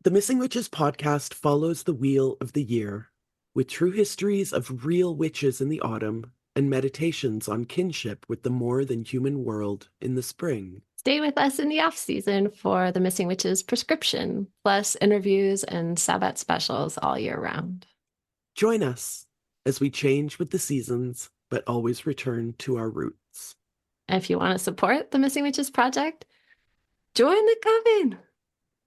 The Missing Witches podcast follows the wheel of the year, with true histories of real witches in the autumn and meditations on kinship with the more than human world in the spring. Stay with us in the off season for the Missing Witches prescription, plus interviews and Sabbath specials all year round. Join us as we change with the seasons, but always return to our roots. And if you want to support the Missing Witches project, join the coven.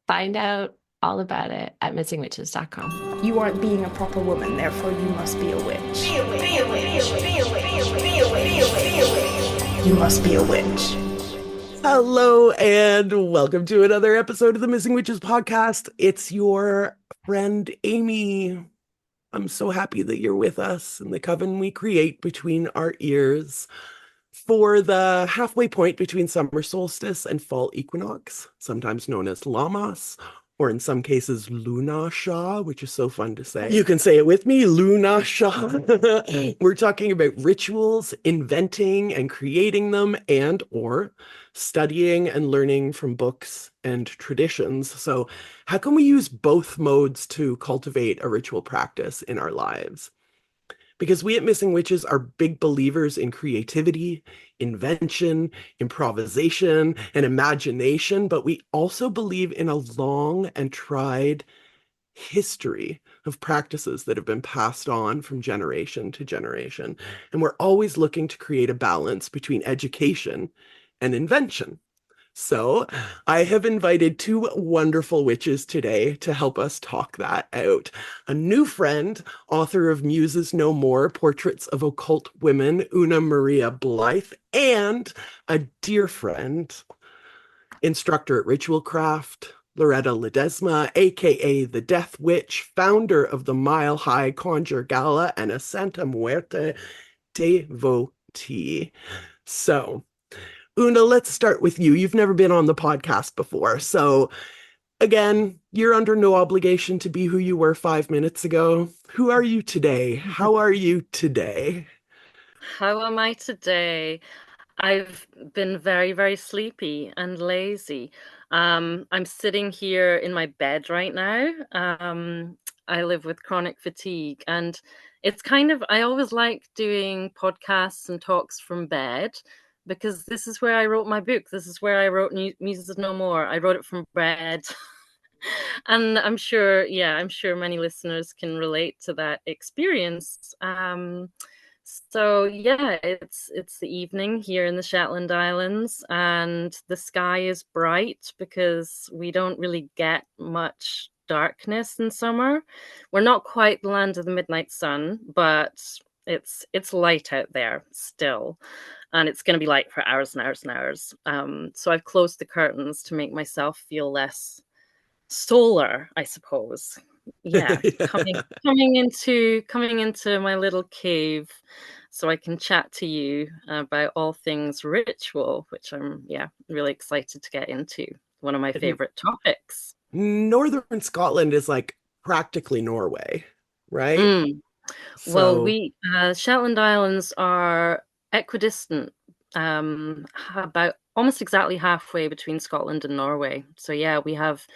Find out all about it at missingwitches.com. You aren't being a proper woman, therefore you must be a witch. Be a witch, be a witch, be a witch, be a witch, be a witch. You must be a witch. Hello and welcome to another episode of the Missing Witches podcast. It's your friend Amy. I'm so happy that you're with us in the coven we create between our ears for the halfway point between summer solstice and fall equinox, sometimes known as Lammas, or in some cases, Luna Shah, which is so fun to say. You can say it with me, Luna Shah. We're talking about rituals, inventing and creating them, and or studying and learning from books and traditions. So how can we use both modes to cultivate a ritual practice in our lives? Because we at Missing Witches are big believers in creativity, invention, improvisation, and imagination, but we also believe in a long and tried history of practices that have been passed on from generation to generation. And we're always looking to create a balance between education and invention. So I have invited two wonderful witches today to help us talk that out. A new friend, author of Muses No More, Portraits of Occult Women, Una Maria Blyth, and a dear friend, instructor at Ritualcraft, Loretta Ledesma, aka the Death Witch, founder of the Mile High Conjure Gala, and a Santa Muerte devotee. So Una, let's start with you. You've never been on the podcast before. So again, you're under no obligation to be who you were 5 minutes ago. Who are you today? How are you today? How am I today? I've been very, very sleepy and lazy. I'm sitting here in my bed right now. I live with chronic fatigue, and it's I always like doing podcasts and talks from bed because this is where I wrote my book. This is where I wrote Muses No More. I wrote it from bed. And I'm sure many listeners can relate to that experience. So yeah, it's the evening here in the Shetland Islands, and the sky is bright because we don't really get much darkness in summer. We're not quite the land of the midnight sun, but it's light out there still, and it's going to be light for hours and hours and hours. So I've closed the curtains to make myself feel less solar, I suppose. Yeah, coming into my little cave so I can chat to you about all things ritual, which I'm really excited to get into. One of my favorite topics. Northern Scotland is like practically Norway, right? Well, So Shetland Islands are equidistant, about almost exactly halfway between Scotland and Norway. So yeah, we have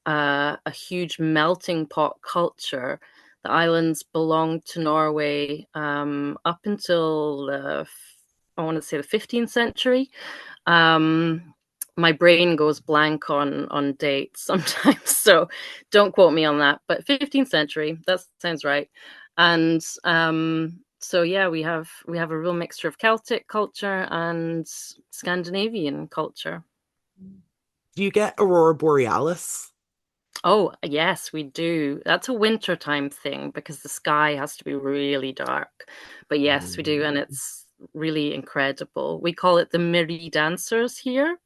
a huge melting pot culture. The islands belonged to Norway up until I want to say the 15th century. My brain goes blank on dates sometimes, so don't quote me on that. But 15th century, that sounds right. And so yeah, we have a real mixture of Celtic culture and Scandinavian culture. do you get Aurora Borealis? Oh, yes, we do. That's a wintertime thing because the sky has to be really dark. But yes, we do, and it's really incredible. We call it the Miri dancers here,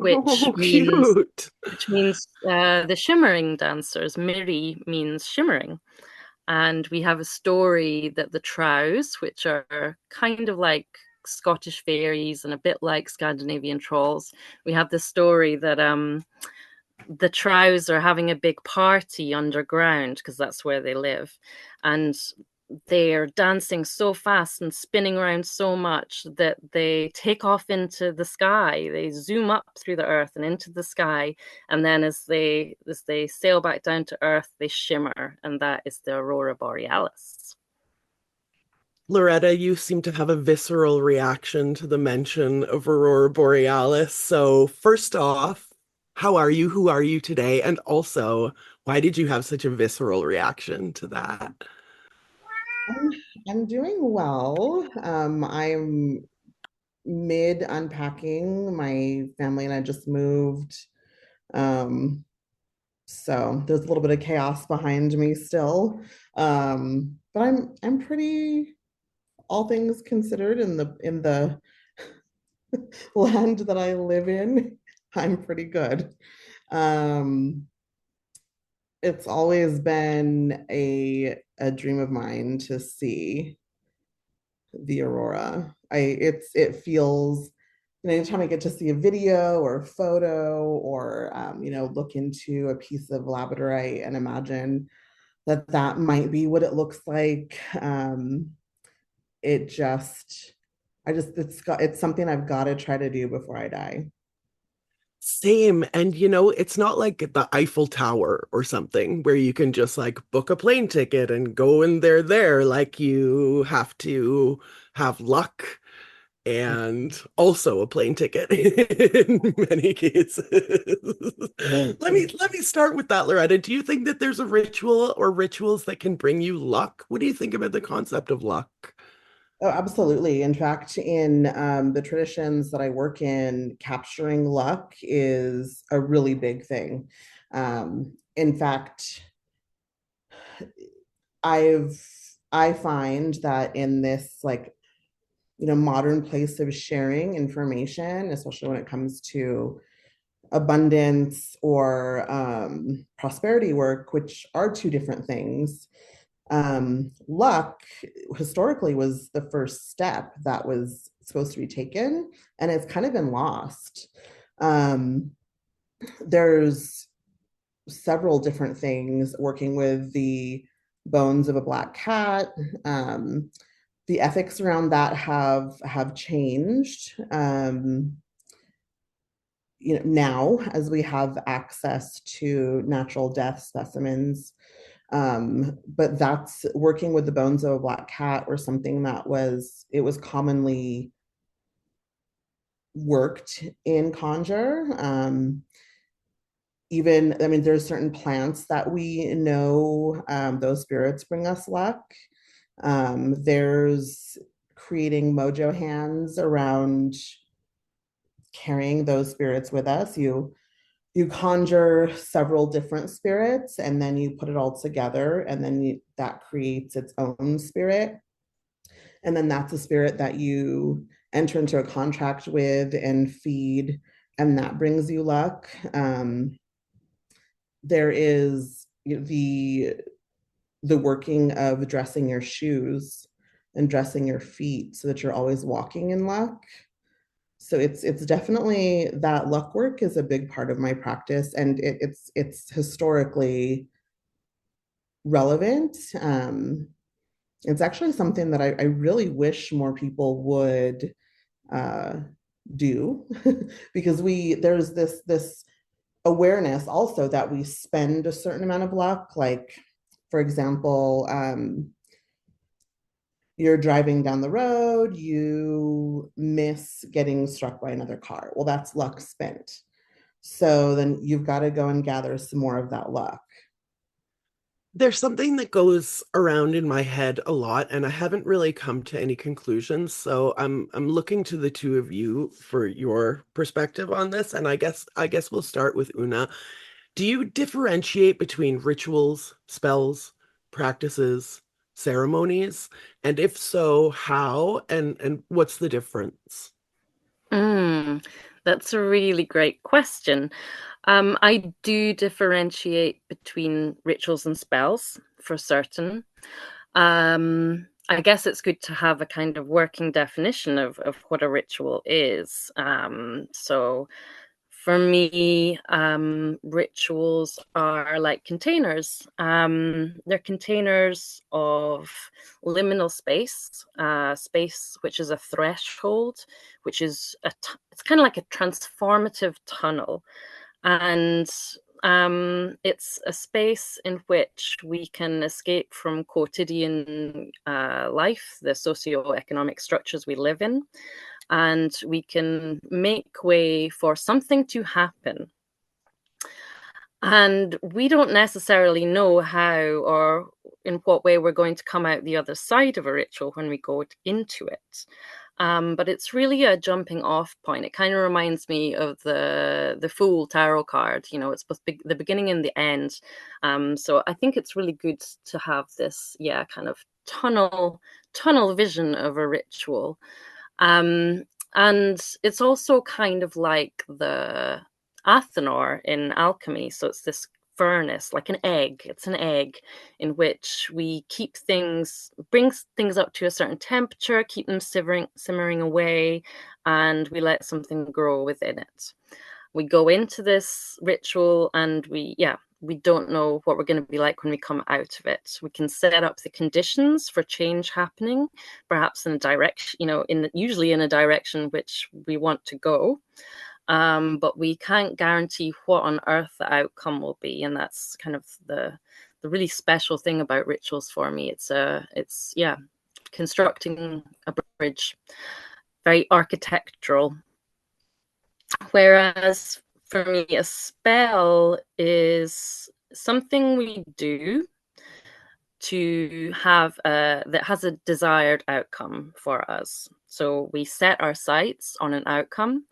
Oh, cute. which means the shimmering dancers. Miri means shimmering. And we have a story that the Trows, which are kind of like Scottish fairies and a bit like Scandinavian trolls, we have the story that the Trows are having a big party underground because that's where they live. And they're dancing so fast and spinning around so much that they take off into the sky. They zoom up through the earth and into the sky, and then as they sail back down to earth, they shimmer, and that is the aurora borealis. Loretta, you seem to have a visceral reaction to the mention of aurora borealis. So, first off, how are you? Who are you today? And also, why did you have such a visceral reaction to that? I'm, I'm doing well. I'm mid unpacking. My family and I just moved. Um, so there's a little bit of chaos behind me still. But I'm pretty, all things considered, in the land that I live in, I'm pretty good. Um, it's always been a dream of mine to see the aurora. It feels, anytime I get to see a video or a photo or look into a piece of labradorite and imagine that that might be what it looks like. It just it's something I've got to try to do before I die. Same. And it's not like the Eiffel Tower or something where you can just like book a plane ticket and go and they're there. Like you have to have luck and also a plane ticket in many cases. Let me start with that, Loretta. Do you think that there's a ritual or rituals that can bring you luck? What do you think about the concept of luck? Oh, absolutely. In fact, in the traditions that I work in, capturing luck is a really big thing. In fact, I find that in this modern place of sharing information, especially when it comes to abundance or prosperity work, which are two different things. Luck historically was the first step that was supposed to be taken, and it's kind of been lost. There's several different things working with the bones of a black cat. The ethics around that have changed. Now as we have access to natural death specimens, but that's working with the bones of a black cat or something that was commonly worked in conjure. Even, I mean, there's certain plants that we know those spirits bring us luck. There's creating mojo hands around carrying those spirits with us. You conjure several different spirits and then you put it all together, and then that creates its own spirit. And then that's a spirit that you enter into a contract with and feed, and that brings you luck. There is the working of dressing your shoes and dressing your feet so that you're always walking in luck. So it's definitely, that luck work is a big part of my practice, and it's historically relevant. It's actually something that I really wish more people would do because there's this awareness also that we spend a certain amount of luck. Like, for example, you're driving down the road, you miss getting struck by another car. Well, that's luck spent. So then you've got to go and gather some more of that luck. There's something that goes around in my head a lot, and I haven't really come to any conclusions. So I'm looking to the two of you for your perspective on this. And I guess we'll start with Una. Do you differentiate between rituals, spells, practices, ceremonies? And if so, how and what's the difference? That's a really great question. I do differentiate between rituals and spells for certain. I guess it's good to have a kind of working definition of what a ritual is. So For me, rituals are like containers. They're containers of liminal space, space which is a threshold, which is it's kind of like a transformative tunnel, and it's a space in which we can escape from quotidian life, the socioeconomic structures we live in, and we can make way for something to happen. And we don't necessarily know how or in what way we're going to come out the other side of a ritual when we go into it. But it's really a jumping off point. It kind of reminds me of the Fool tarot card. You know, it's both the beginning and the end. So I think it's really good to have this, kind of tunnel vision of a ritual. And it's also kind of like the Athanor in alchemy. So it's this furnace, like an egg. It's an egg in which we keep things, bring things up to a certain temperature, keep them simmering away, and we let something grow within it. We go into this ritual and we don't know what we're going to be like when we come out of it. We can set up the conditions for change happening, perhaps in a direction, usually in a direction which we want to go. But we can't guarantee what on earth the outcome will be. And that's kind of the really special thing about rituals for me. It's constructing a bridge, very architectural. Whereas for me, a spell is something we do to have that has a desired outcome for us. So we set our sights on an outcome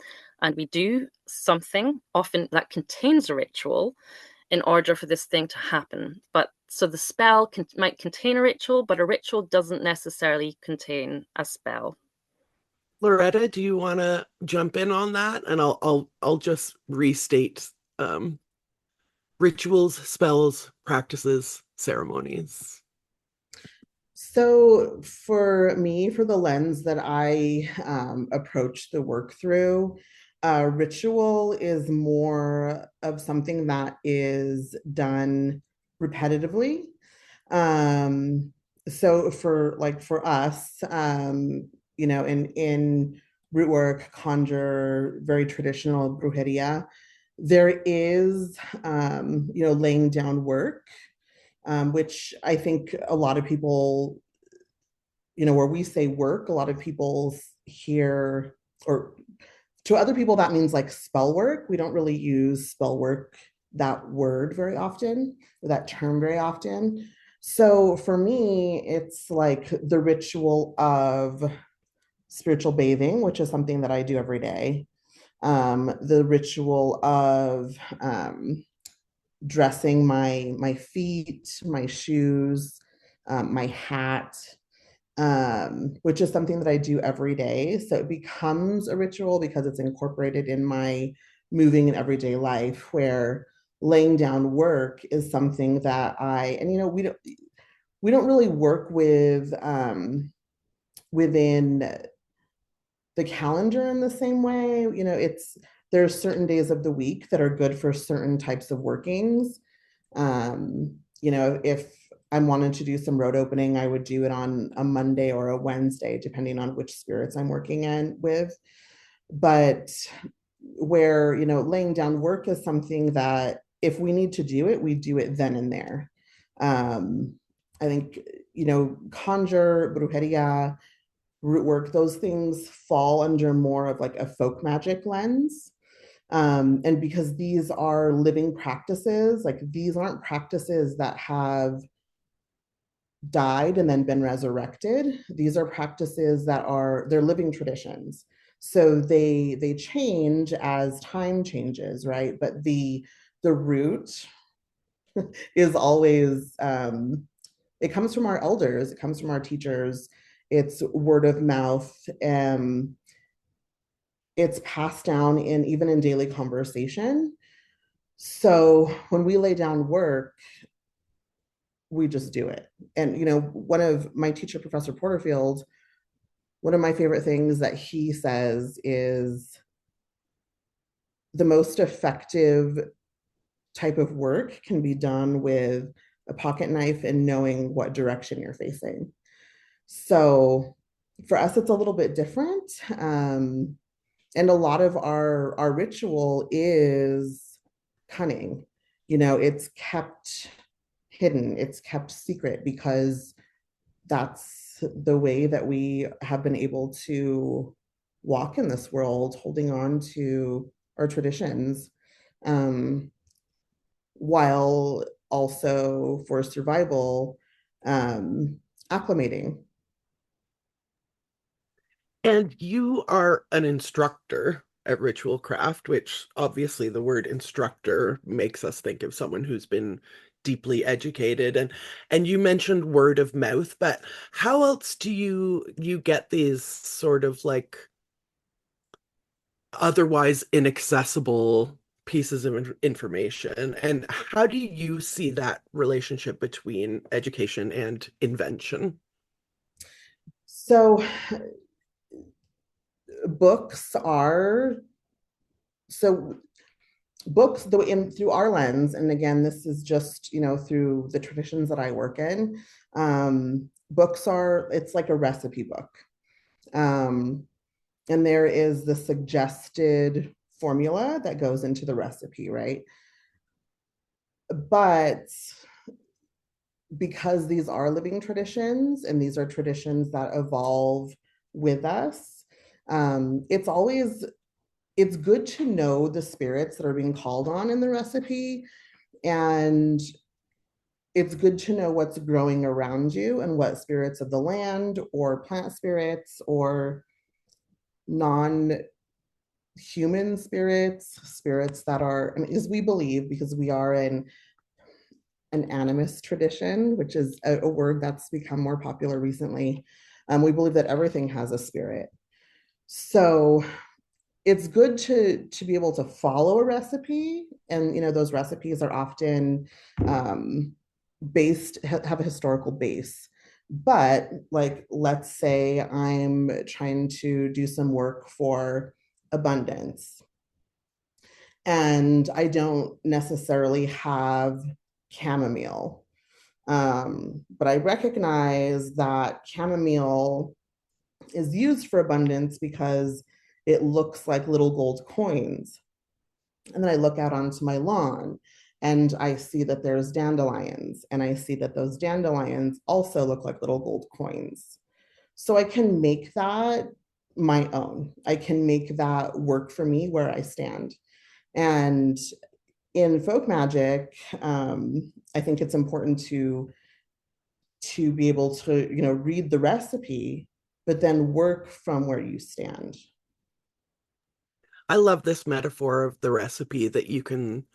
and we do something often that contains a ritual in order for this thing to happen. But so the spell might contain a ritual, but a ritual doesn't necessarily contain a spell. Loretta, do you want to jump in on that? And I'll just restate rituals, spells, practices, ceremonies. So for me, for the lens that I approach the work through, ritual is more of something that is done repetitively. So for us, in root work, conjure, very traditional brujeria, there is laying down work, which I think a lot of people, where we say work, a lot of people hear, or to other people that means like spell work. We don't really use spell work, that word, very often, or that term very often. So for me, it's like the ritual of spiritual bathing, which is something that I do every day. The ritual of dressing my feet, my shoes, my hat, which is something that I do every day. So it becomes a ritual because it's incorporated in my moving and everyday life, where laying down work is something that we don't really work with within the calendar in the same way. There's certain days of the week that are good for certain types of workings. If I wanted to do some road opening, I would do it on a Monday or a Wednesday, depending on which spirits I'm working in with. But where, laying down work is something that if we need to do it, we do it then and there. I think, conjure, brujeria, root work, those things fall under more of like a folk magic lens. And because these are living practices, like these aren't practices that have died and then been resurrected. These are practices that they're living traditions. So they change as time changes, right? But the root is always, it comes from our elders, it comes from our teachers, it's word of mouth, it's passed down even in daily conversation. So when we lay down work, we just do it. And one of my teacher, Professor Porterfield, one of my favorite things that he says is the most effective type of work can be done with a pocket knife and knowing what direction you're facing. So for us, it's a little bit different. And a lot of our ritual is cunning. You know, it's kept hidden, it's kept secret because that's the way that we have been able to walk in this world, holding on to our traditions, while also for survival, acclimating. And you are an instructor at Ritual Craft, which obviously the word instructor makes us think of someone who's been deeply educated. And you mentioned word of mouth, but how else do you get these sort of like otherwise inaccessible pieces of information? And how do you see that relationship between education and invention? So books are so books though in through our lens, and again this is just, you know, through the traditions that I work in, books are, it's like a recipe book, um, and there is the suggested formula that goes into the recipe, right? But because these are living traditions and these are traditions that evolve with us, it's always, it's good to know the spirits that are being called on in the recipe, and it's good to know what's growing around you and what spirits of the land or plant spirits or non human spirits, spirits that are, I mean, as we believe, because we are in an animist tradition, which is a word that's become more popular recently. We believe that everything has a spirit. So it's good to be able to follow a recipe, and you know those recipes are often based, have a historical base. But like, let's say I'm trying to do some work for abundance and I don't necessarily have chamomile, but I recognize that chamomile is used for abundance because it looks like little gold coins. And then I look out onto my lawn and I see that there's dandelions, and I see that those dandelions also look like little gold coins. So I can make that my own. I can make that work for me where I stand. And in folk magic, I think it's important to be able to, you know, read the recipe, but then work from where you stand. I love this metaphor of the recipe that you can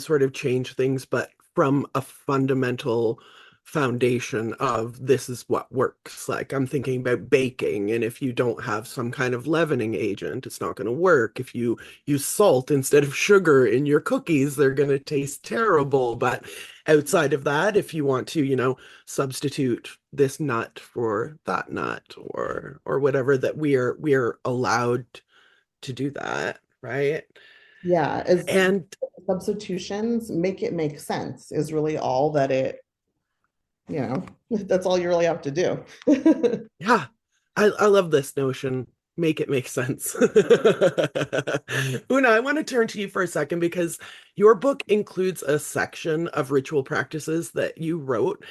sort of change things, but from a fundamental foundation of this is what works. Like I'm thinking about baking, and if you don't have some kind of leavening agent, it's not going to work. If you use salt instead of sugar in your cookies, they're going to taste terrible. But outside of that, if you want to, you know, substitute this nut for that nut or whatever, that we are allowed to do that, right? Yeah, as And substitutions make it make sense is really all that it, you know, that's all you really have to do. yeah, I love this notion. Make it make sense. Una, I want to turn to you for a second because your book includes a section of ritual practices that you wrote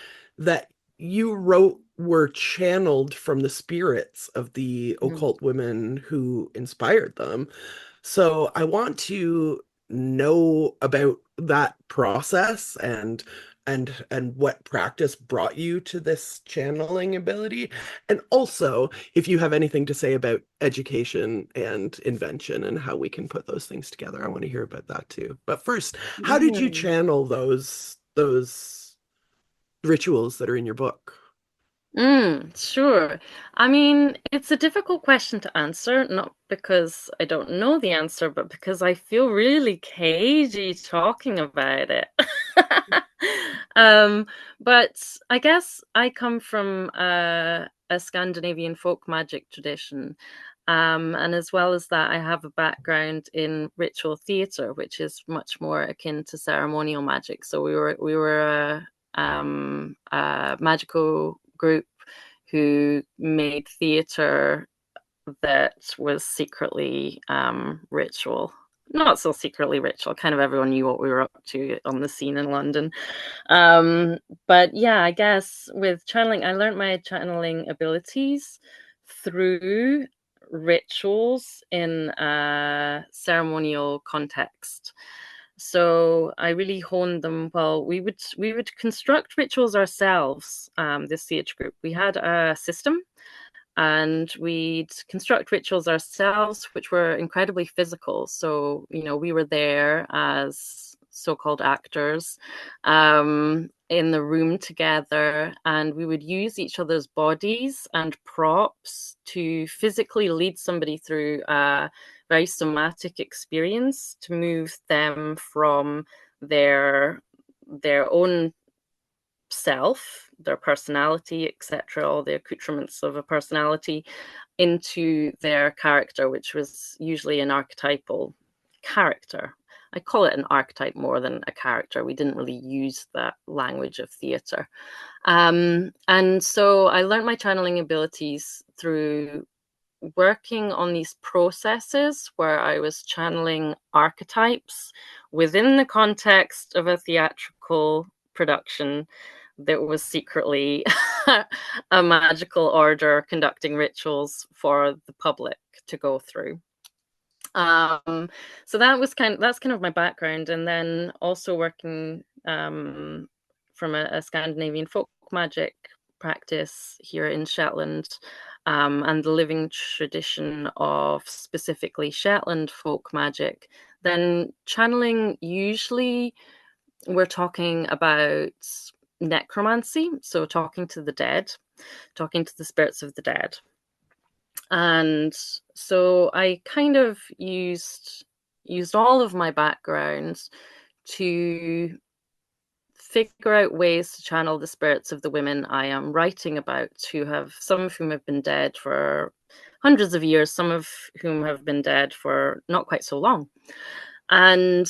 were channeled from the spirits of the Mhm. occult women who inspired them. So I want to know about that process and what practice brought you to this channeling ability. And also, if you have anything to say about education and invention and how we can put those things together, I want to hear about that too. But first, how did you Mhm. channel those rituals that are in your book? Sure. I mean, it's a difficult question to answer, not because I don't know the answer, but because I feel really cagey talking about it. Um, but I guess I come from a Scandinavian folk magic tradition, And as well as that, I have a background in ritual theatre, which is much more akin to ceremonial magic. So we were a magical group who made theatre that was secretly ritual. Not so secretly ritual, kind of everyone knew what we were up to on the scene in London. But yeah, I guess with channeling, I learned my channeling abilities through rituals in a ceremonial context. So I really honed them. Well, we would construct rituals ourselves. This theatre group, we had a system, and we'd construct rituals ourselves, which were incredibly physical. So, you know, we were there as so-called actors in the room together, and we would use each other's bodies and props to physically lead somebody through a very somatic experience to move them from their own self, their personality, etc., all the accoutrements of a personality, into their character, which was usually an archetypal character. I call it an archetype more than a character. We didn't really use that language of theatre. And so I learned my channeling abilities through working on these processes where I was channeling archetypes within the context of a theatrical production that was secretly a magical order conducting rituals for the public to go through. So that's kind of my background, and then also working from a Scandinavian folk magic practice here in Shetland, and the living tradition of specifically Shetland folk magic. Then channeling, usually we're talking about necromancy, so talking to the dead, talking to the spirits of the dead. And so I kind of used all of my backgrounds to figure out ways to channel the spirits of the women I am writing about, some of whom have been dead for hundreds of years, some of whom have been dead for not quite so long. And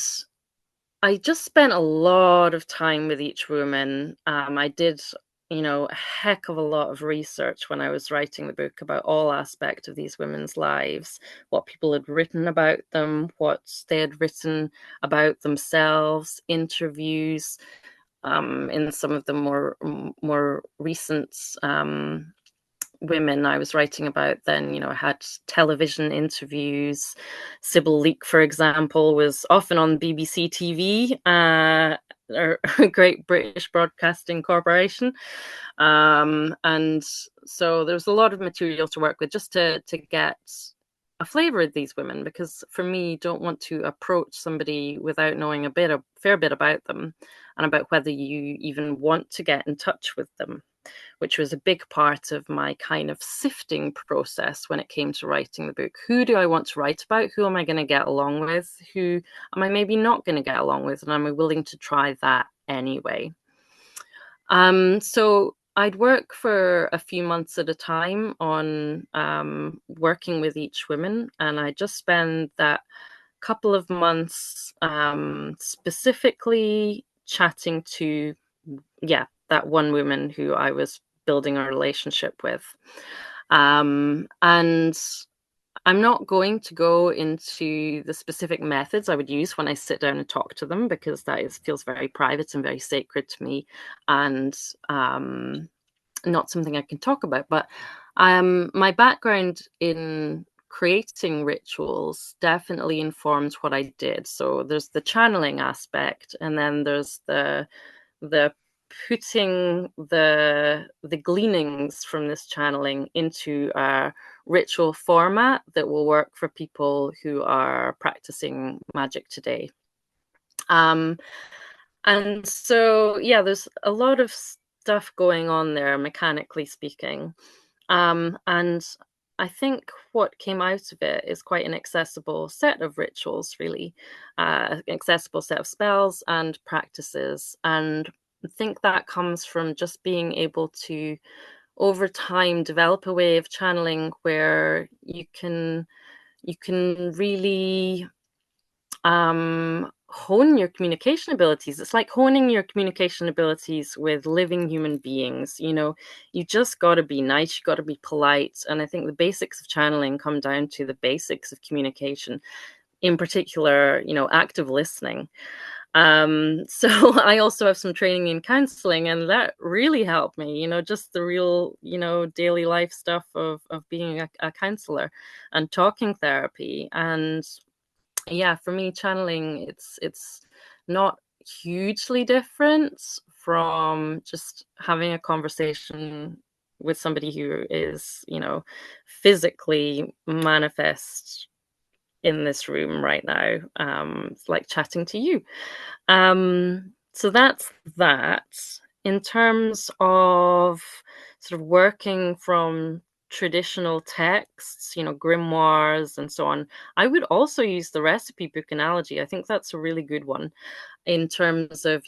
I just spent a lot of time with each woman. I did, a heck of a lot of research when I was writing the book about all aspects of these women's lives, what people had written about them, what they had written about themselves, interviews, in some of the more recent women I was writing about then, I had television interviews. Sybil Leek, for example, was often on BBC TV, or Great British Broadcasting Corporation. And so there was a lot of material to work with just to get a flavor of these women, because for me, don't want to approach somebody without knowing a fair bit about them and about whether you even want to get in touch with them, which was a big part of my kind of sifting process when it came to writing the book. Who do I want to write about? Who am I going to get along with? Who am I maybe not going to get along with? And am I willing to try that anyway? So I'd work for a few months at a time on working with each woman, and I just spend that couple of months specifically chatting to, that one woman who I was building a relationship with. And I'm not going to go into the specific methods I would use when I sit down and talk to them, because feels very private and very sacred to me, and not something I can talk about. But my background in creating rituals definitely informs what I did. So there's the channeling aspect, and then there's the putting the gleanings from this channeling into a ritual format that will work for people who are practicing magic today. And so, there's a lot of stuff going on there, mechanically speaking. And I think what came out of it is quite an accessible set of rituals, really, an accessible set of spells and practices. And I think that comes from just being able to over time develop a way of channeling where you can really hone your communication abilities. It's like honing your communication abilities with living human beings. You just got to be nice, you got to be polite. And I think the basics of channeling come down to the basics of communication, in particular, active listening. So I also have some training in counseling, and that really helped me, just the real, daily life stuff of being a counselor and talking therapy. And yeah, for me, channeling, it's not hugely different from just having a conversation with somebody who is, physically manifest in this room right now. It's like chatting to you. So that's that. In terms of sort of working from traditional texts, grimoires and so on, I would also use the recipe book analogy. I think that's a really good one in terms of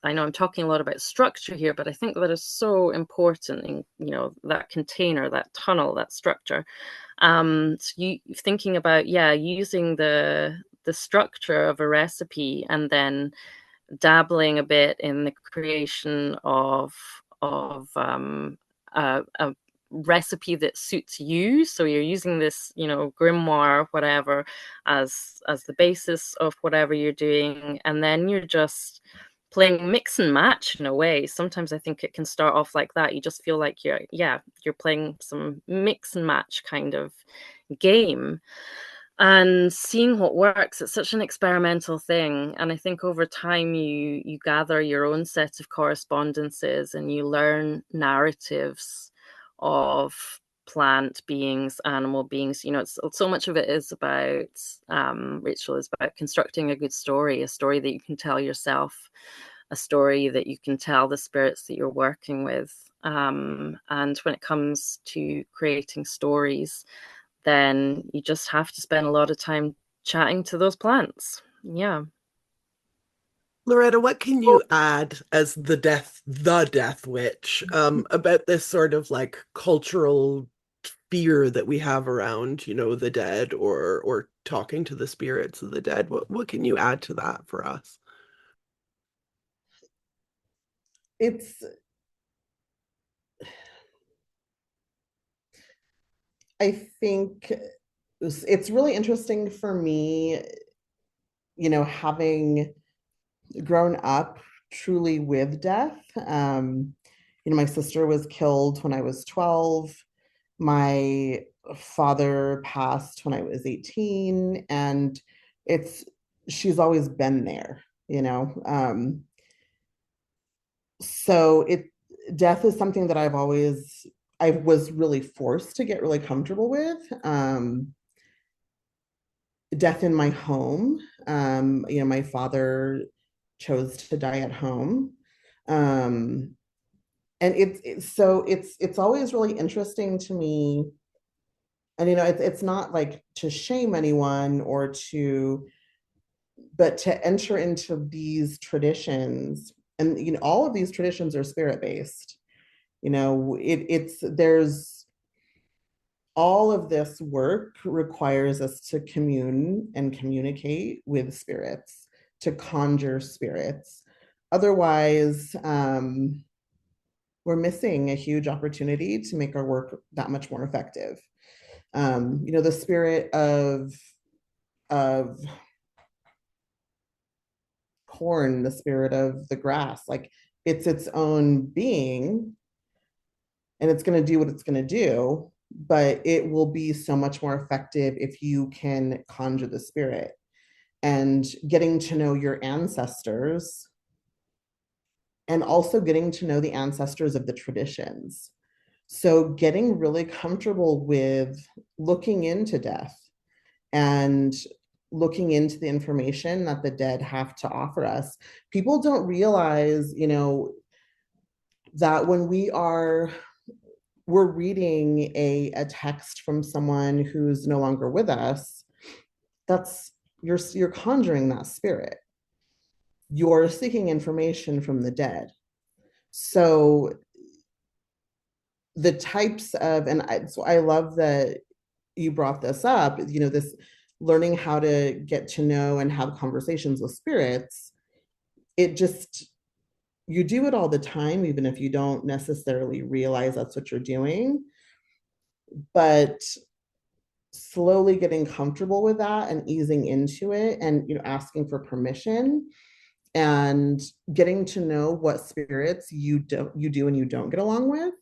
I know I'm talking a lot about structure here, but I think that is so important in, that container, that tunnel, that structure. So you thinking about, using the structure of a recipe and then dabbling a bit in the creation of a recipe that suits you. So you're using this, grimoire, whatever, as the basis of whatever you're doing, and then you're just playing mix and match in a way. Sometimes I think it can start off like that. You just feel like you're playing some mix and match kind of game and seeing what works. It's such an experimental thing, and I think over time you gather your own set of correspondences and you learn narratives of plant beings, animal beings. It's so much of it is about Rachel, is about constructing a good story, a story that you can tell yourself, a story that you can tell the spirits that you're working with. And when it comes to creating stories, then you just have to spend a lot of time chatting to those plants. Yeah. Loretta, what can you add as the death witch, about this sort of like cultural fear that we have around, the dead or talking to the spirits of the dead? What can you add to that for us? I think it's really interesting for me, having grown up truly with death. My sister was killed when I was 12. My father passed when I was 18, and she's always been there, so death is something that I was really forced to get really comfortable with. Death in my home. My father chose to die at home. And it's always really interesting to me. And, it's not like to shame anyone but to enter into these traditions. And, all of these traditions are spirit-based. There's all of this work requires us to commune and communicate with spirits, to conjure spirits. Otherwise, we're missing a huge opportunity to make our work that much more effective. The spirit of corn, the spirit of the grass, like it's its own being, and it's going to do what it's going to do, but it will be so much more effective if you can conjure the spirit. And getting to know your ancestors, and also getting to know the ancestors of the traditions. So getting really comfortable with looking into death and looking into the information that the dead have to offer us. People don't realize, that when we're reading a text from someone who's no longer with us, you're conjuring that spirit. You're seeking information from the dead. So the types of, so I love that you brought this up, this learning how to get to know and have conversations with spirits. It just, you do it all the time, even if you don't necessarily realize that's what you're doing. But slowly getting comfortable with that and easing into it, and asking for permission, and getting to know what spirits you do and you don't get along with,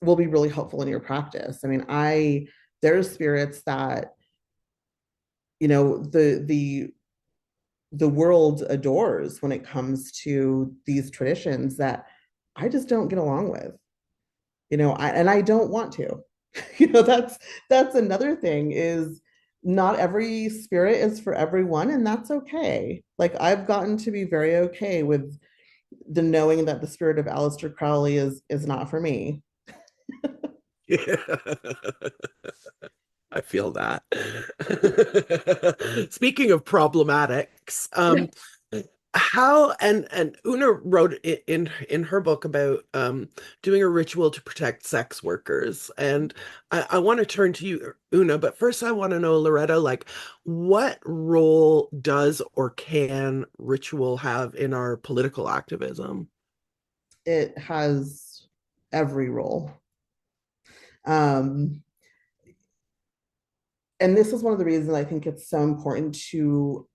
will be really helpful in your practice. I mean, there's spirits that the world adores when it comes to these traditions that I just don't get along with. And I don't want to. That's another thing, is not every spirit is for everyone, and that's okay. Like, I've gotten to be very okay with the knowing that the spirit of Aleister Crowley is not for me. Yeah. I feel that. Speaking of problematics, how and Una wrote in her book about doing a ritual to protect sex workers, and I want to turn to you, Una, but first I want to know, Loretta, like, what role does or can ritual have in our political activism? It has every role. And this is one of the reasons I think it's so important to,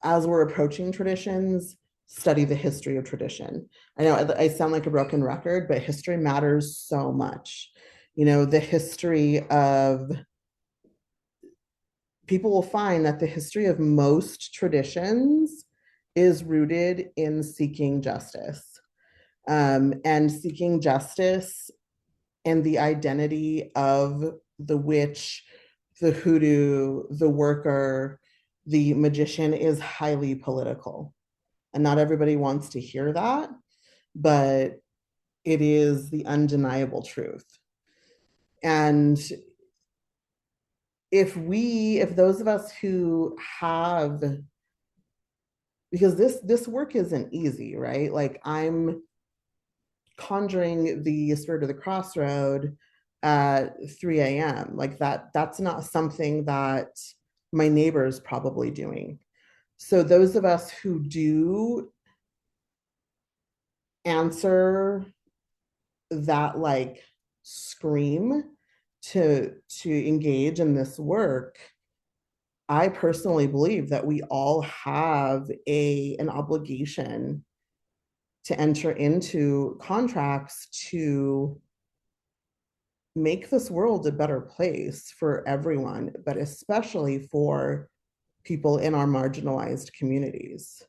as we're approaching traditions, study the history of tradition. I know I sound like a broken record, but history matters so much. The history of, people will find that the history of most traditions is rooted in seeking justice, and seeking justice and the identity of the witch, the hoodoo, the worker, the magician is highly political. And not everybody wants to hear that, but it is the undeniable truth. And if those of us who have, because this work isn't easy, right? Like, I'm conjuring the spirit of the crossroad at 3 a.m. Like, that's not something that my neighbor's probably doing. So those of us who do answer that, like, scream to engage in this work, I personally believe that we all have an obligation to enter into contracts to make this world a better place for everyone, but especially for people in our marginalized communities.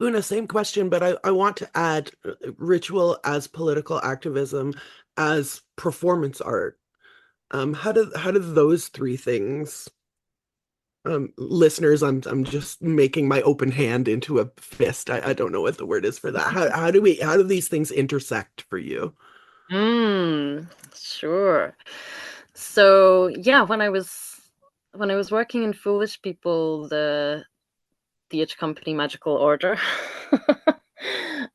Una, same question, but I want to add ritual as political activism, as performance art. How do those three things, listeners, I'm just making my open hand into a fist. I don't know what the word is for that. How do these things intersect for you? Sure. So yeah, when I was working in Foolish People, the H Company Magical Order,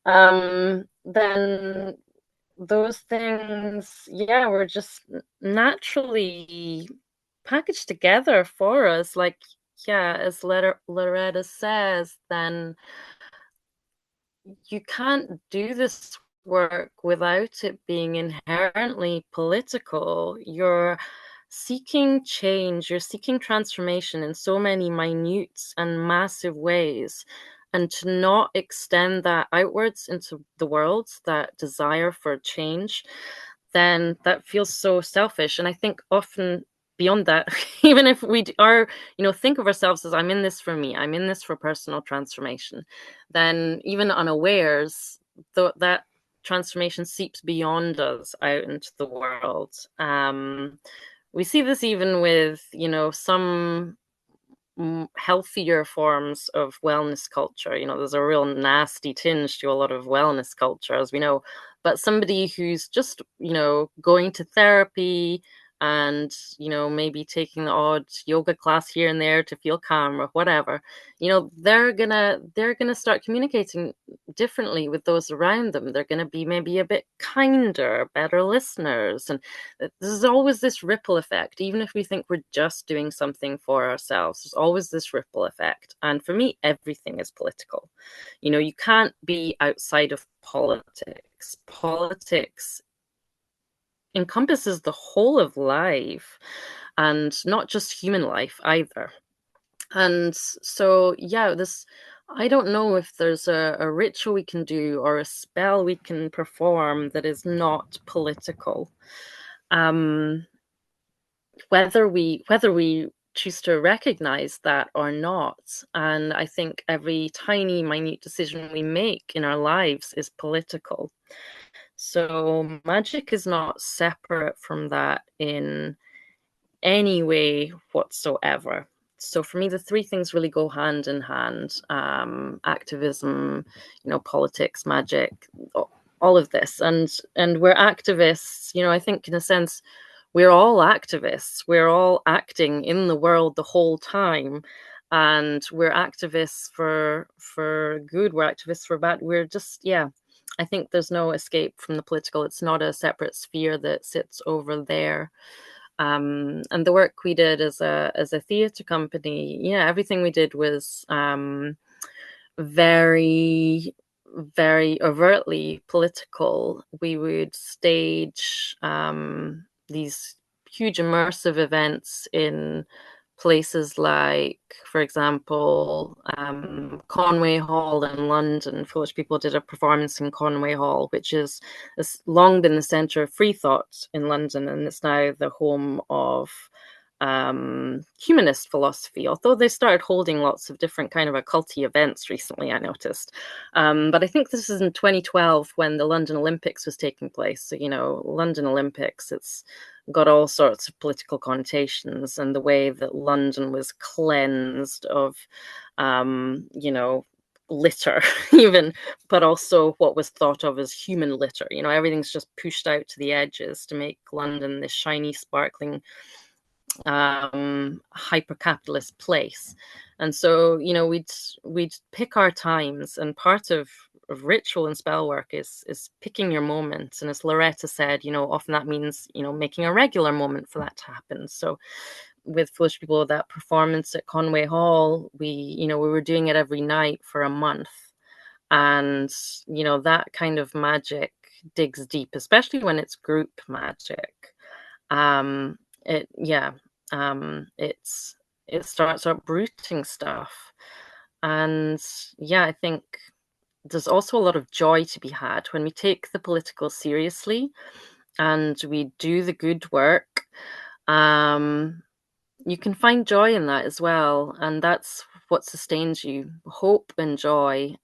then those things, yeah, were just naturally packaged together for us. Like, yeah, as Loretta says, then you can't do this work without it being inherently political. You're seeking change, you're seeking transformation in so many minute and massive ways. And to not extend that outwards into the world, that desire for change, then that feels so selfish. And I think often beyond that, even if we are, think of ourselves as, I'm in this for me, I'm in this for personal transformation, then even unawares, that transformation seeps beyond us out into the world. We see this even with, some healthier forms of wellness culture. There's a real nasty tinge to a lot of wellness culture, as we know, but somebody who's just, going to therapy, and, you know, maybe taking the odd yoga class here and there to feel calm or whatever, you know, they're gonna start communicating differently with those around them. They're gonna be maybe a bit kinder, better listeners. And there's always this ripple effect. Even if we think we're just doing something for ourselves, there's always this ripple effect. And for me, everything is political. You know, you can't be outside of politics. Politics encompasses the whole of life, and not just human life either. And so, yeah, I don't know if there's a ritual we can do or a spell we can perform that is not political. Whether we choose to recognize that or not. And I think every tiny, minute decision we make in our lives is political. So magic is not separate from that in any way whatsoever. So for me, the three things really go hand in hand: activism, you know, politics, magic, all of this. And we're activists. You know, I think in a sense, we're all activists. We're all acting in the world the whole time, and we're activists for good. We're activists for bad. We're just, yeah. I think there's no escape from the political. It's not a separate sphere that sits over there. And the work we did as a theatre company, yeah, everything we did was very, very overtly political. We would stage these huge immersive events in places like, for example, Conway Hall in London. Foolish People did a performance in Conway Hall, which has long been the centre of free thought in London, and it's now the home of humanist philosophy, although they started holding lots of different kind of occulty events recently, I noticed. But I think this is in 2012 when the London Olympics was taking place. So, you know, London Olympics, it's got all sorts of political connotations, and the way that London was cleansed of, you know, litter even, but also what was thought of as human litter. You know, everything's just pushed out to the edges to make London this shiny, sparkling, hyper capitalist place. And so, you know, we'd pick our times, and part of ritual and spell work is picking your moments. And as Loretta said, you know, often that means, you know, making a regular moment for that to happen. So with Foolish People, that performance at Conway Hall, we were doing it every night for a month. And, you know, that kind of magic digs deep, especially when it's group magic. It starts uprooting stuff. And yeah, I think there's also a lot of joy to be had when we take the political seriously and we do the good work. You can find joy in that as well, and that's what sustains you. Hope and joy.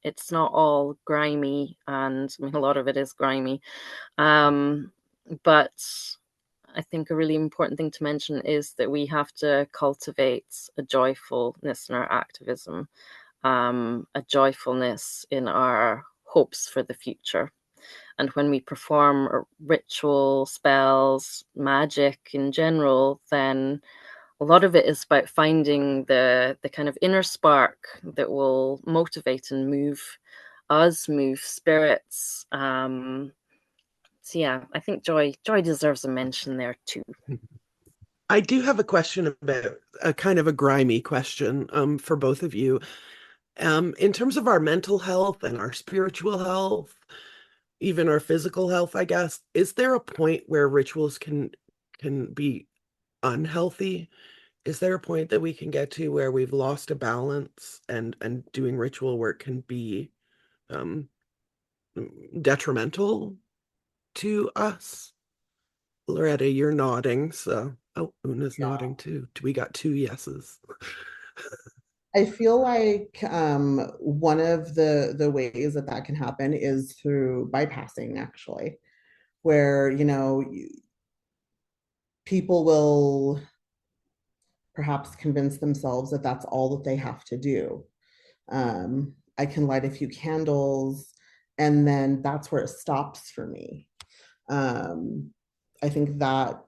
It's not all grimy, and I mean, a lot of it is grimy. But I think a really important thing to mention is that we have to cultivate a joyfulness in our activism, a joyfulness in our hopes for the future. And when we perform ritual, spells, magic in general, then a lot of it is about finding the kind of inner spark that will motivate and move spirits. So yeah, I think joy deserves a mention there too. I do have a question about a kind of a grimy question for both of you. In terms of our mental health and our spiritual health, even our physical health, I guess, is there a point where rituals can be unhealthy? Is there a point that we can get to where we've lost a balance and doing ritual work can be detrimental to us? Loretta, you're nodding, so Una's nodding too. We got two yeses. I feel like one of the ways that can happen is through bypassing, actually, where, you know, people will perhaps convince themselves that that's all that they have to do. I can light a few candles, and then that's where it stops for me. I think that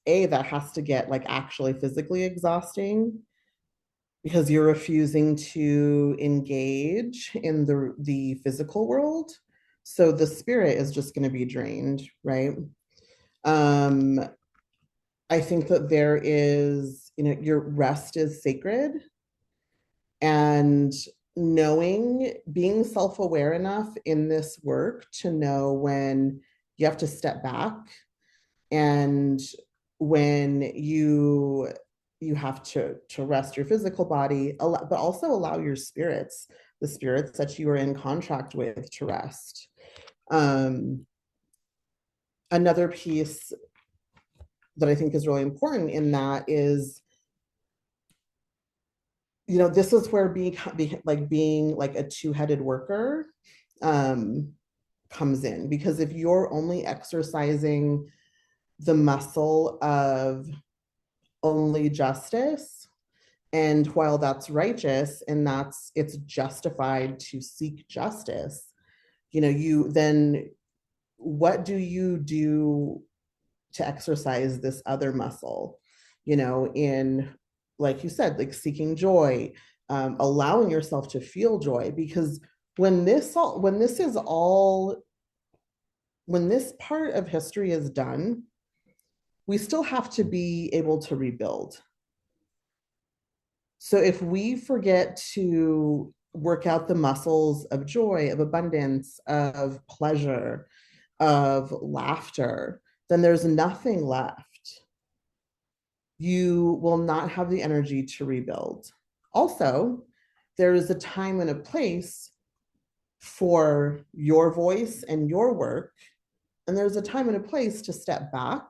that has to get like actually physically exhausting because you're refusing to engage in the physical world. So the spirit is just going to be drained, right? Um, I think that there is, your rest is sacred, and being self-aware enough in this work to know when you have to step back and when you have to rest your physical body, but also allow your spirits, the spirits that you are in contract with, to rest. Another piece that I think is really important in that is, this is where being like a two-headed worker comes in, because if you're only exercising the muscle of only justice, and while that's righteous and it's justified to seek justice, then what do you do to exercise this other muscle, in, like you said, like seeking joy, allowing yourself to feel joy, because when this part of history is done, we still have to be able to rebuild. So if we forget to work out the muscles of joy, of abundance, of pleasure, of laughter, then there's nothing left. You will not have the energy to rebuild. Also, there is a time and a place for your voice and your work, and there's a time and a place to step back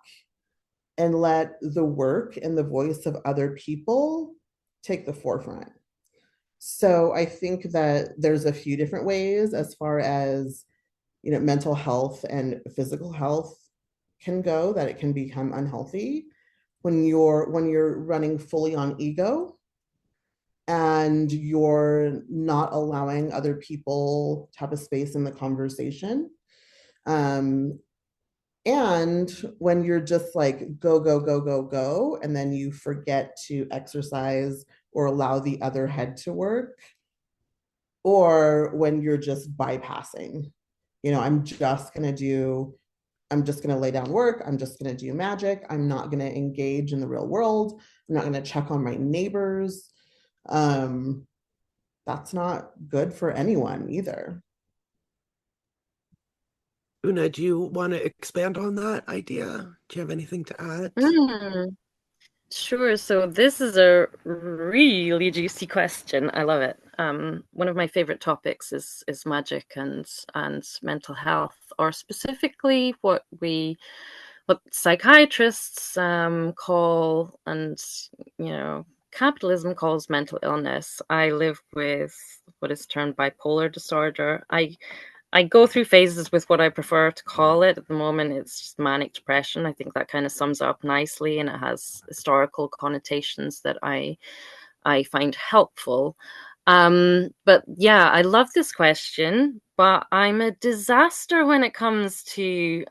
and let the work and the voice of other people take the forefront. So I think that there's a few different ways as far as, mental health and physical health can go, that it can become unhealthy when you're running fully on ego and you're not allowing other people to have a space in the conversation. And when you're just like go, go, go, go, go, and then you forget to exercise or allow the other head to work, or when you're just bypassing, I'm just going to lay down work. I'm just going to do magic. I'm not going to engage in the real world. I'm not going to check on my neighbors. That's not good for anyone either. Una, do you want to expand on that idea? Do you have anything to add? Sure. So this is a really juicy question. I love it. One of my favorite topics is magic and mental health, or specifically what psychiatrists call, and capitalism calls, mental illness. I live with what is termed bipolar disorder. I go through phases with what I prefer to call it. At the moment, it's just manic depression. I think that kind of sums up nicely, and it has historical connotations that I find helpful. But yeah, I love this question, but I'm a disaster when it comes to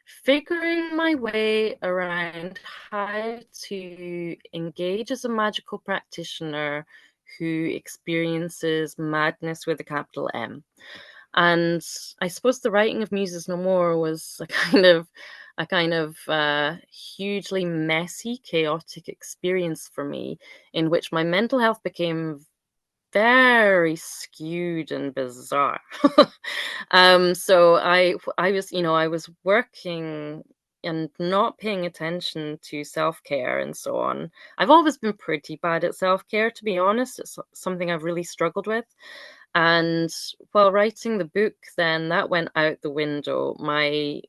figuring my way around how to engage as a magical practitioner who experiences madness with a capital M. And I suppose The Writing of Muses No More was a kind of hugely messy, chaotic experience for me, in which my mental health became very skewed and bizarre. So I was working and not paying attention to self-care and so on. I've always been pretty bad at self-care, to be honest. It's something I've really struggled with. And while writing the book, then that went out the window. My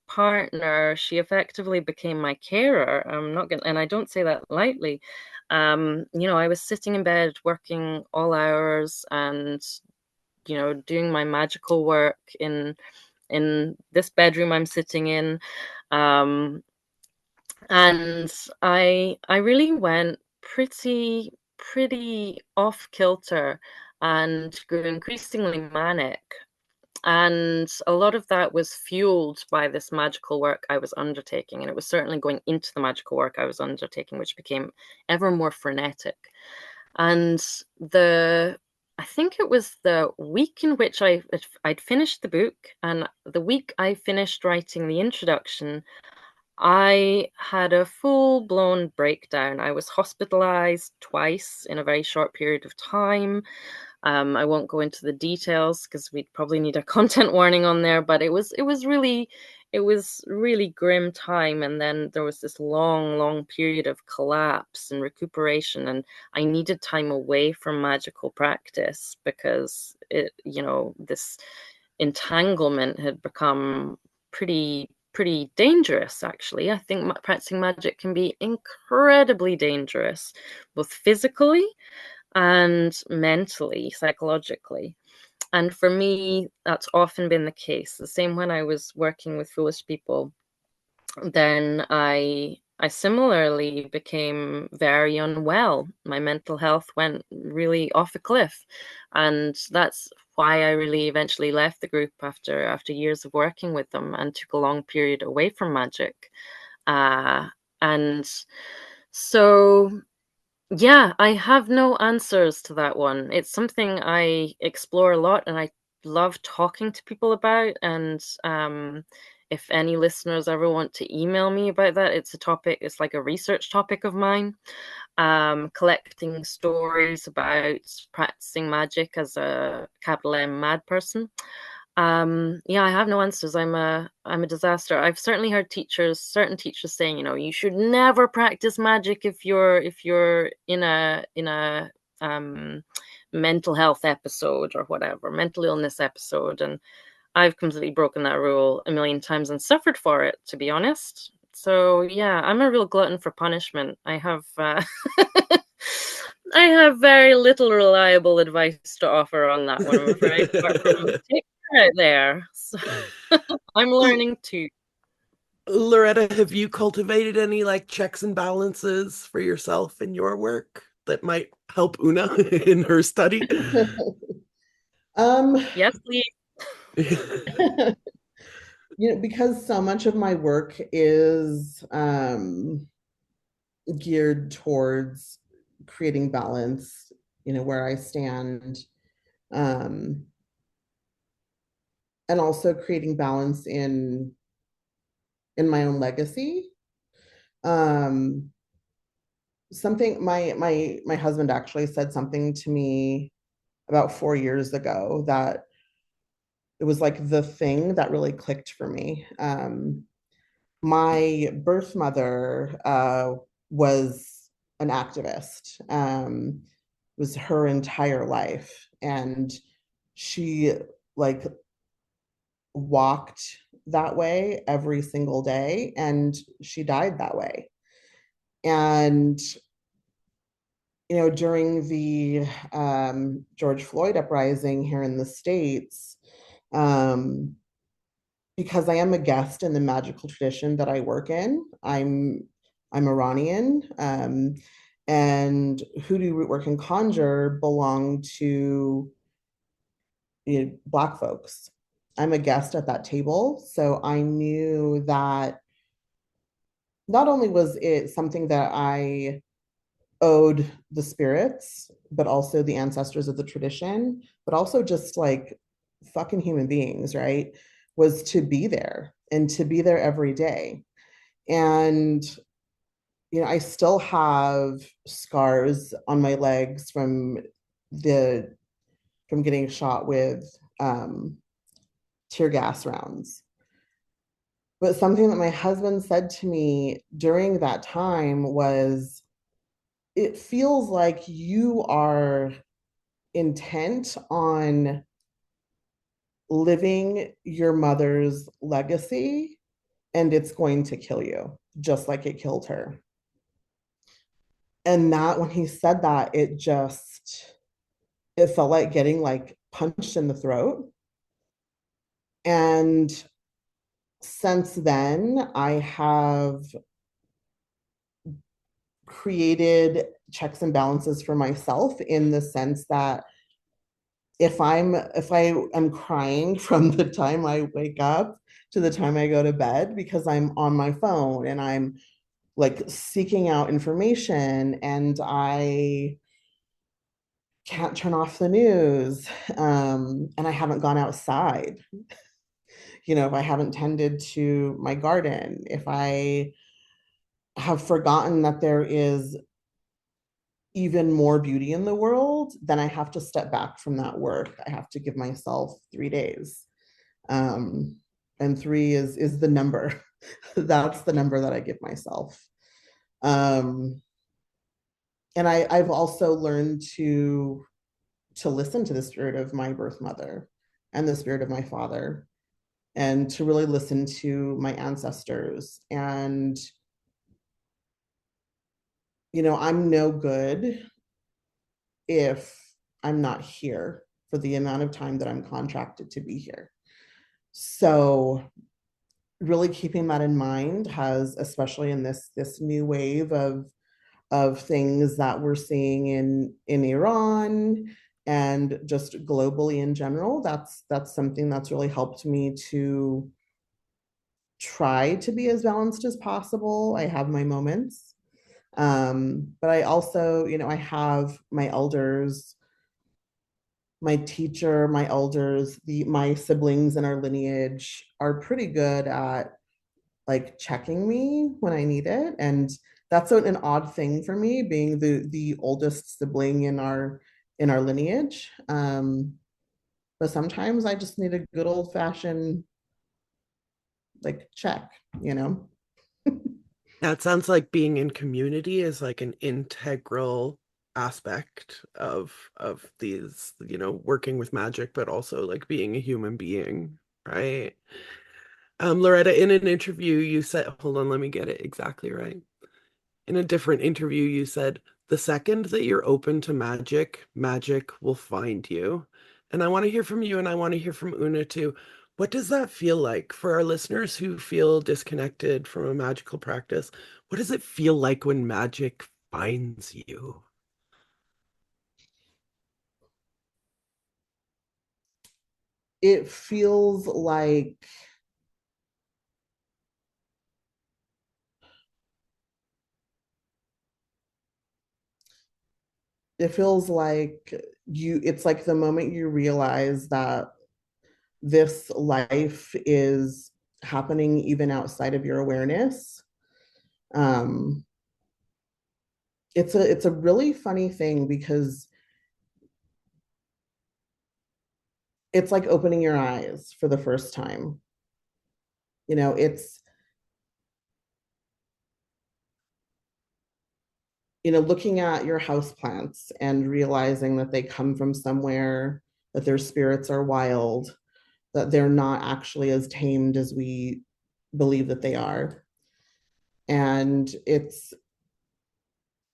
partner, she effectively became my carer. And I don't say that lightly. I was sitting in bed working all hours and, doing my magical work in this bedroom I'm sitting in. And I really went pretty off kilter and grew increasingly manic. And a lot of that was fueled by this magical work I was undertaking. And it was certainly going into the magical work I was undertaking, which became ever more frenetic. And I think it was the week in which I'd finished the book, and the week I finished writing the introduction, I had a full-blown breakdown. I was hospitalized twice in a very short period of time. I won't go into the details because we'd probably need a content warning on there, but it was really grim time. And then there was this long period of collapse and recuperation, and I needed time away from magical practice because this entanglement had become pretty dangerous. Actually, I think practicing magic can be incredibly dangerous, both physically and mentally, psychologically. And for me, that's often been the case. The same when I was working with foolish people, then I similarly became very unwell. My mental health went really off a cliff. And that's why I really eventually left the group after years of working with them and took a long period away from magic. And so yeah, I have no answers to that one. It's something I explore a lot and I love talking to people about. And if any listeners ever want to email me about that, it's like a research topic of mine. Collecting stories about practicing magic as a capital M mad person. Yeah, I have no answers. I'm a disaster. I've certainly heard certain teachers saying, you should never practice magic if you're in a mental health episode or whatever, mental illness episode. And I've completely broken that rule a million times and suffered for it, to be honest. So yeah, I'm a real glutton for punishment. I have I have very little reliable advice to offer on that one, I'm afraid. Apart from take care out there. So, I'm learning too. Loretta, have you cultivated any like checks and balances for yourself in your work that might help Una in her study? Yes, please. Because so much of my work is geared towards creating balance, where I stand, and also creating balance in my own legacy. Something my husband actually said something to me about 4 years ago that it was like the thing that really clicked for me. My birth mother was an activist. Was her entire life, and she like walked that way every single day, and she died that way. And during the George Floyd uprising here in the States, because I am a guest in the magical tradition that I work in, I'm Iranian, and hoodoo, rootwork, and conjure belong to Black folks. I'm a guest at that table, so I knew that not only was it something that I owed the spirits, but also the ancestors of the tradition, but also just like fucking human beings, right? Was to be there and to be there every day. And I still have scars on my legs from getting shot with tear gas rounds. But something that my husband said to me during that time was, it feels like you are intent on living your mother's legacy, and it's going to kill you, just like it killed her. And that, when he said that, it felt like getting like punched in the throat. And since then, I have created checks and balances for myself in the sense that if I am crying from the time I wake up to the time I go to bed because I'm on my phone and I'm like seeking out information and I can't turn off the news, and I haven't gone outside, if I haven't tended to my garden, if I have forgotten that there is even more beauty in the world, then I have to step back from that work. I have to give myself 3 days. And three is the number. That's the number that I give myself. And I've also learned to listen to the spirit of my birth mother and the spirit of my father, and to really listen to my ancestors. And I'm no good if I'm not here for the amount of time that I'm contracted to be here. So really keeping that in mind has, especially in this new wave of things that we're seeing in Iran and just globally in general, that's something that's really helped me to try to be as balanced as possible. I have my moments, but I also, I have my elders, my teacher, my elders, my siblings in our lineage are pretty good at like checking me when I need it. And that's an odd thing for me, being the oldest sibling in our lineage. But sometimes I just need a good old fashioned like check, you know? Yeah, it sounds like being in community is like an integral aspect of these, working with magic, but also like being a human being, right? Loretta, in an interview, you said, hold on, let me get it exactly right. In a different interview, you said, the second that you're open to magic, magic will find you. And I want to hear from you, and I want to hear from Una too. What does that feel like for our listeners who feel disconnected from a magical practice? What does it feel like when magic finds you? It feels like it's like the moment you realize that this life is happening even outside of your awareness. um it's a really funny thing because it's like opening your eyes for the first time. It's looking at your house plants and realizing that they come from somewhere, that their spirits are wild, that they're not actually as tamed as we believe that they are. And it's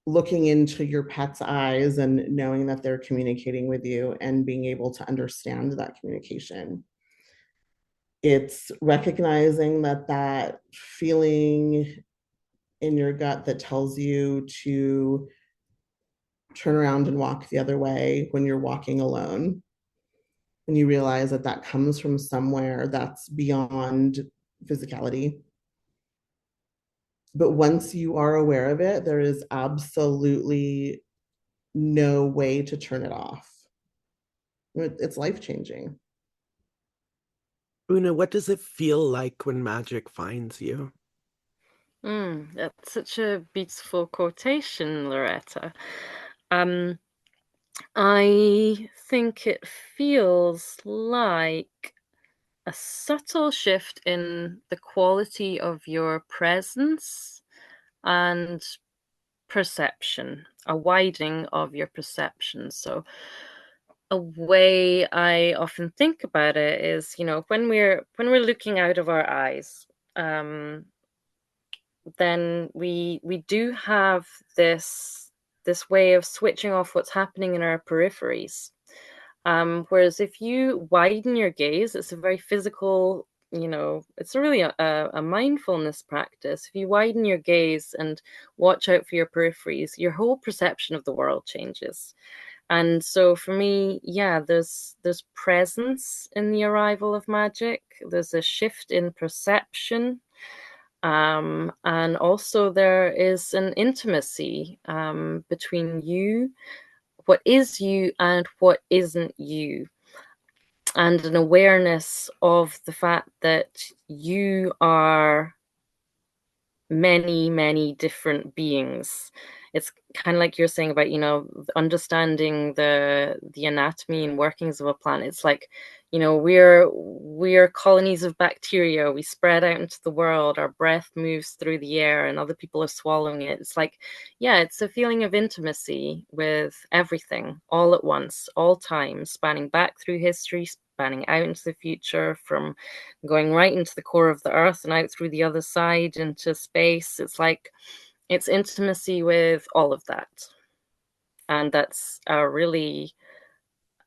looking into your pet's eyes and knowing that they're communicating with you and being able to understand that communication. It's recognizing that feeling in your gut that tells you to turn around and walk the other way when you're walking alone. And you realize that comes from somewhere that's beyond physicality. But once you are aware of it, there is absolutely no way to turn it off. It's life changing. Una, what does it feel like when magic finds you? That's such a beautiful quotation, Loretta. I think it feels like a subtle shift in the quality of your presence and perception, a widening of your perception. So a way I often think about it is, when we're looking out of our eyes, then we do have this way of switching off what's happening in our peripheries. Whereas if you widen your gaze, it's a very physical, it's really a mindfulness practice. If you widen your gaze and watch out for your peripheries, your whole perception of the world changes. And so for me, yeah, there's presence in the arrival of magic. There's a shift in perception. And also there is an intimacy between you, what is you and what isn't you, and an awareness of the fact that you are many different beings. It's kind of like you're saying about, understanding the anatomy and workings of a plant. It's like, we're colonies of bacteria. We spread out into the world. Our breath moves through the air and other people are swallowing it. It's like, yeah, it's a feeling of intimacy with everything all at once, all time, spanning back through history, spanning out into the future, from going right into the core of the earth and out through the other side into space. It's like, it's intimacy with all of that. And that's a really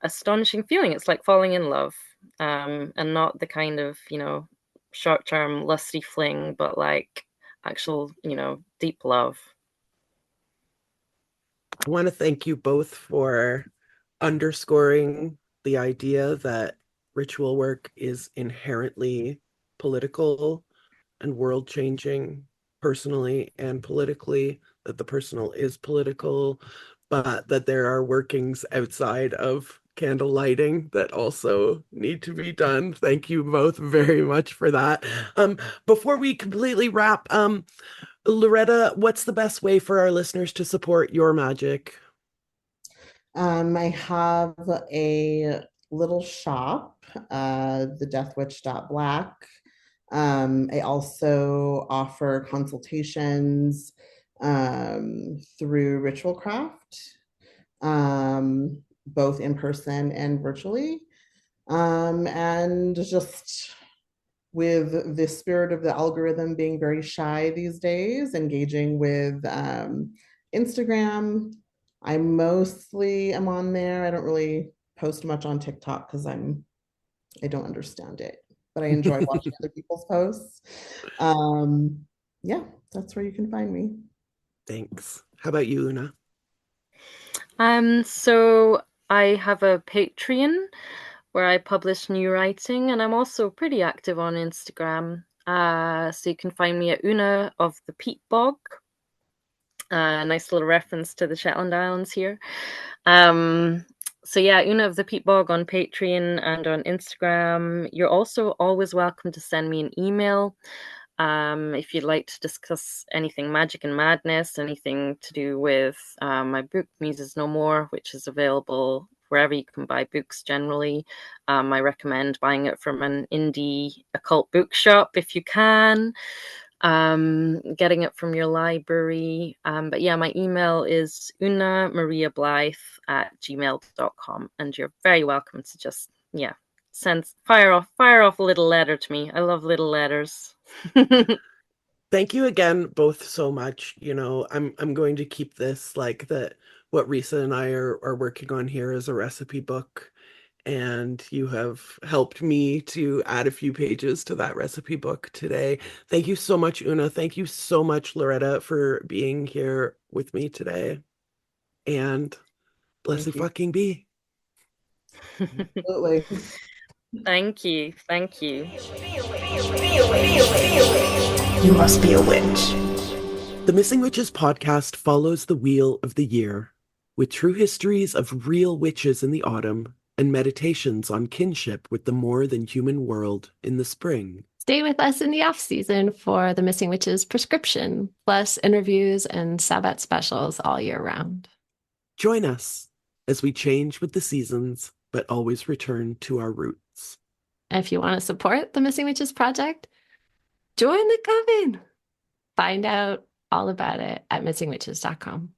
astonishing feeling. It's like falling in love, and not the kind of, short-term lusty fling, but like actual, deep love. I want to thank you both for underscoring the idea that ritual work is inherently political and world changing, personally and politically, that the personal is political, but that there are workings outside of candle lighting that also need to be done. Thank you both very much for that. Before we completely wrap, Loretta, what's the best way for our listeners to support your magic? I have a little shop, thedeathwitch.black. I also offer consultations through Ritualcraft, both in person and virtually. And just with the spirit of the algorithm being very shy these days, engaging with Instagram. I mostly am on there. I don't really post much on TikTok because I don't understand it, but I enjoy watching other people's posts. Yeah, that's where you can find me. Thanks. How about you, Una? So I have a Patreon where I publish new writing, and I'm also pretty active on Instagram. So you can find me at Una of the Peat Bog. Nice little reference to the Shetland Islands here. So yeah, Una of the Peat Bog on Patreon and on Instagram. You're also always welcome to send me an email. If you'd like to discuss anything magic and madness, anything to do with my book, Muses No More, which is available wherever you can buy books generally. I recommend buying it from an indie occult bookshop if you can. Getting it from your library. But yeah, my email is unamariablyth@gmail.com, and you're very welcome to just, fire off a little letter to me. I love little letters. Thank you again both so much. I'm going to keep this like that. What Risa and I are working on here is a recipe book, and you have helped me to add a few pages to that recipe book today. Thank you so much, Una. Thank you so much, Loretta, for being here with me today. And bless you fucking be. Absolutely. Thank you. Thank you. You must be a witch. The Missing Witches podcast follows the wheel of the year, with true histories of real witches in the autumn and meditations on kinship with the more than human world in the spring. Stay with us in the off season for the Missing Witches prescription, plus interviews and Sabbath specials all year round. Join us as we change with the seasons, but always return to our roots. And if you want to support the Missing Witches project, join the coven. Find out all about it at missingwitches.com.